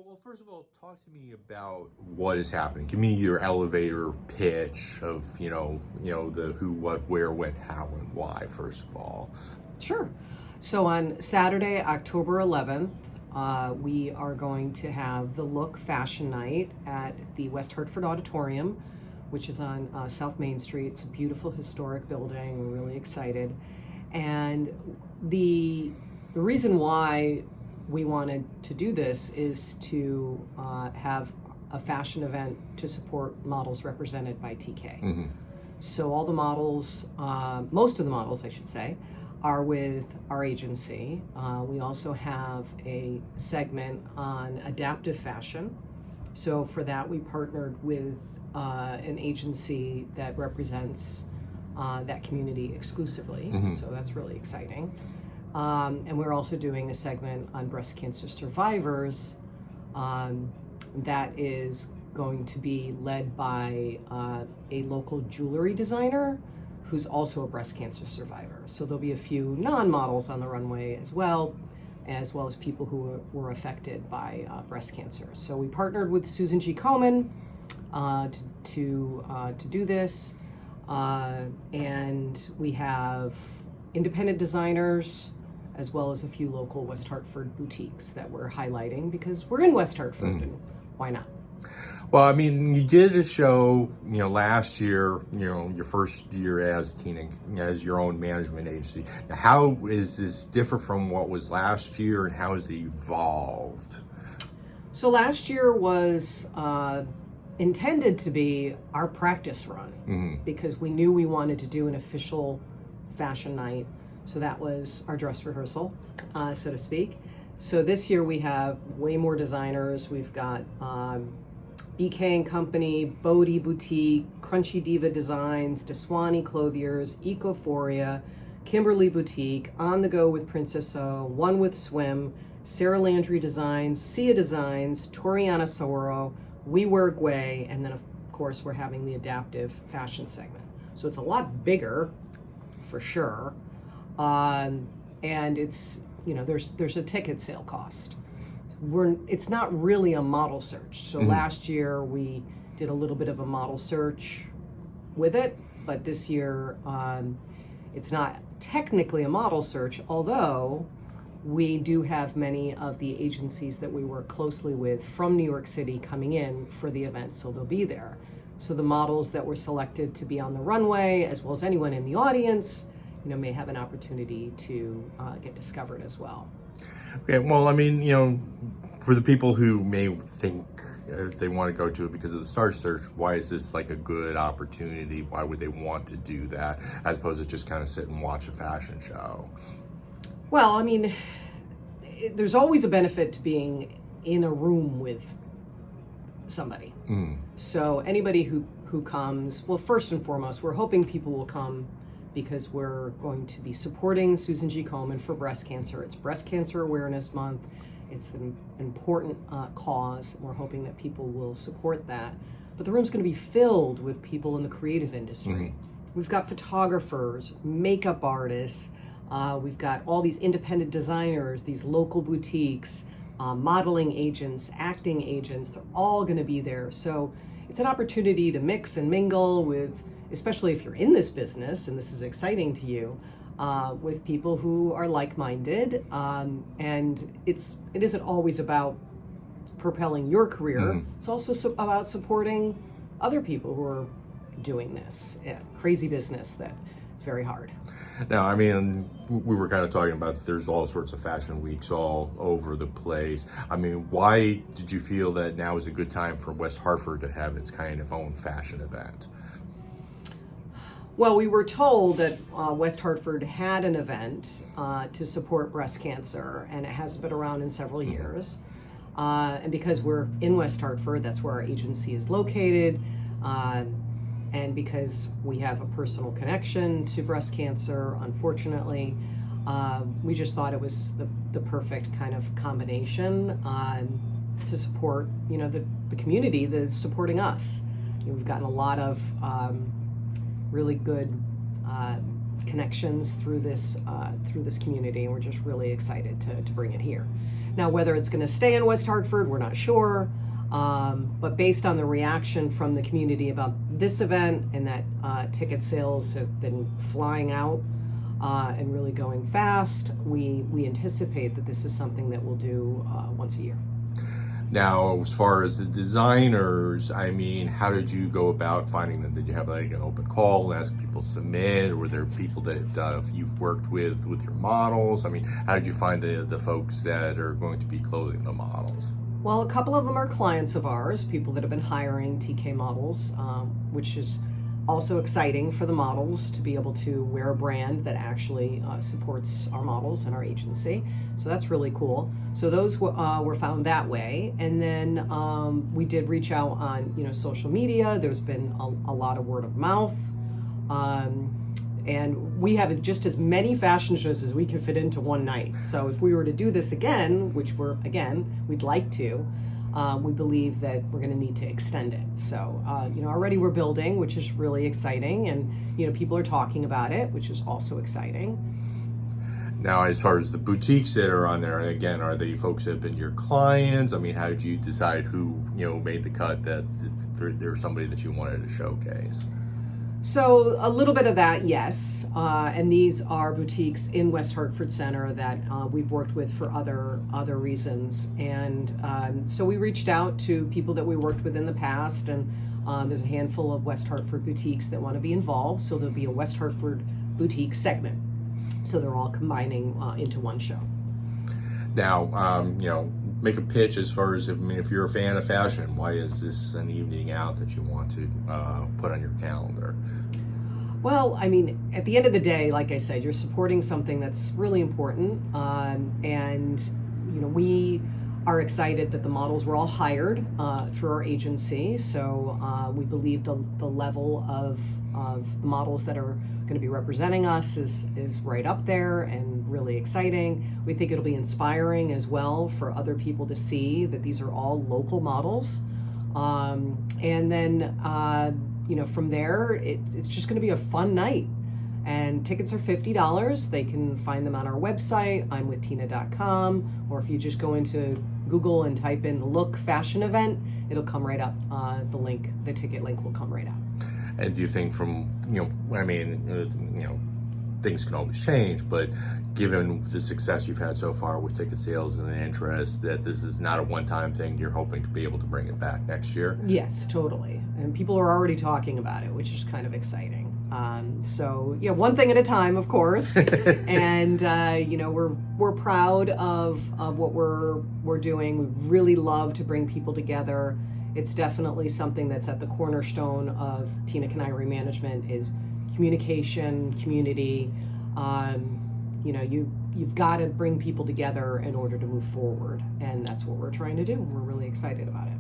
Well, first of all, talk to me about what is happening. Give me your elevator pitch of, the who, what, where, when, how, and why, first of all. Sure. So on Saturday, October 11th, we are going to have the Look Fashion Night at the West Hartford Auditorium, which is on South Main Street. It's a beautiful historic building. We're really excited. And the reason why we wanted to do this is to have a fashion event to support models represented by TK. Mm-hmm. So all the models, most of the models, I should say, are with our agency. We also have a segment on adaptive fashion. So for that, we partnered with an agency that represents that community exclusively. Mm-hmm. So that's really exciting. And we're also doing a segment on breast cancer survivors that is going to be led by a local jewelry designer who's also a breast cancer survivor. So there'll be a few non-models on the runway as well as people who were affected by breast cancer. So we partnered with Susan G. Komen to do this, and we have independent designers as well as a few local West Hartford boutiques that we're highlighting because we're in West Hartford, and why not? Well, I mean, you did a show, last year, your first year as Kiniry, as your own management agency. Now, how is this different from what was last year, and how has it evolved? So last year was intended to be our practice run because we knew we wanted to do an official fashion night. So that was our dress rehearsal, so to speak. So this year we have way more designers. We've got BK and Company, Bodie Boutique, Crunchy Diva Designs, Deswani Clothiers, Ecophoria, Kimberly Boutique, On the Go with Princess O, One with Swim, Sarah Landry Designs, Sia Designs, Toriana Soro, We Wear Gway, and then of course we're having the adaptive fashion segment. So it's a lot bigger, for sure, and it's there's a ticket sale cost. It's not really a model search. So last year we did a little bit of a model search with it, but this year it's not technically a model search, although we do have many of the agencies that we work closely with from New York City coming in for the event, so they'll be there. So the models that were selected to be on the runway, as well as anyone in the audience, may have an opportunity to get discovered as well. Okay, well, I mean, for the people who may think they want to go to it because of the Star Search, why is this like a good opportunity? Why would they want to do that as opposed to just kind of sit and watch a fashion show? Well, I mean, there's always a benefit to being in a room with somebody. So anybody who comes, well, first and foremost, we're hoping people will come because we're going to be supporting Susan G. Komen for breast cancer. It's Breast Cancer Awareness Month. It's an important cause. We're hoping that people will support that. But the room's going to be filled with people in the creative industry. We've got photographers, makeup artists. We've got all these independent designers, these local boutiques, modeling agents, acting agents. They're all going to be there. So it's an opportunity to mix and mingle with, especially if you're in this business and this is exciting to you, with people who are like-minded. And it isn't always about propelling your career. It's also about supporting other people who are doing this crazy business that is very hard. Now, I mean, we were kind of talking about that there's all sorts of fashion weeks all over the place. I mean, why did you feel that now is a good time for West Hartford to have its kind of own fashion event? Well, we were told that West Hartford had an event to support breast cancer, and it hasn't been around in several years. And because we're in West Hartford, that's where our agency is located, and because we have a personal connection to breast cancer, unfortunately, we just thought it was the perfect kind of combination to support, the community that's supporting us. We've gotten a lot of really good connections through this community, and we're just really excited to bring it here. Now, whether it's going to stay in West Hartford, we're not sure. But based on the reaction from the community about this event and that ticket sales have been flying out and really going fast, we anticipate that this is something that we'll do once a year. Now, as far as the designers, I mean, how did you go about finding them? Did you have like an open call and ask people to submit? Or were there people that you've worked with your models? I mean, how did you find the folks that are going to be clothing the models? Well, a couple of them are clients of ours, people that have been hiring TK models, which is also exciting for the models to be able to wear a brand that actually supports our models and our agency. So that's really cool. So those were found that way. And then we did reach out on social media. There's been a lot of word of mouth. And we have just as many fashion shows as we can fit into one night. So if we were to do this again, which we'd like to, we believe that we're going to need to extend it. So, already we're building, which is really exciting. And, people are talking about it, which is also exciting. Now, as far as the boutiques that are on there, again, are they folks that have been your clients? I mean, how did you decide who, made the cut that there's somebody that you wanted to showcase? So a little bit of that, yes. And these are boutiques in West Hartford Center that we've worked with for other reasons. And so we reached out to people that we worked with in the past, and there's a handful of West Hartford boutiques that want to be involved. So there'll be a West Hartford boutique segment. So they're all combining into one show. Now, make a pitch as far as, if you're a fan of fashion, why is this an evening out that you want to put on your calendar? Well, I mean, at the end of the day, like I said, you're supporting something that's really important. And, we are excited that the models were all hired through our agency. So we believe the level of the models that are going to be representing us is right up there and really exciting. We think it'll be inspiring as well for other people to see that these are all local models. And then, from there, it's just going to be a fun night. And tickets are $50. They can find them on our website, imwithtina.com, or if you just go into Google and type in the Look Fashion Event, it'll come right up. The ticket link will come right up. And do you think things can always change, but given the success you've had so far with ticket sales and the interest, that this is not a one-time thing, you're hoping to be able to bring it back next year? Yes, totally. And people are already talking about it, which is kind of exciting. So one thing at a time, of course. And we're proud of what we're doing. We really love to bring people together. It's definitely something that's at the cornerstone of Tina Kiniry Management is communication, community. You've got to bring people together in order to move forward, and that's what we're trying to do. We're really excited about it.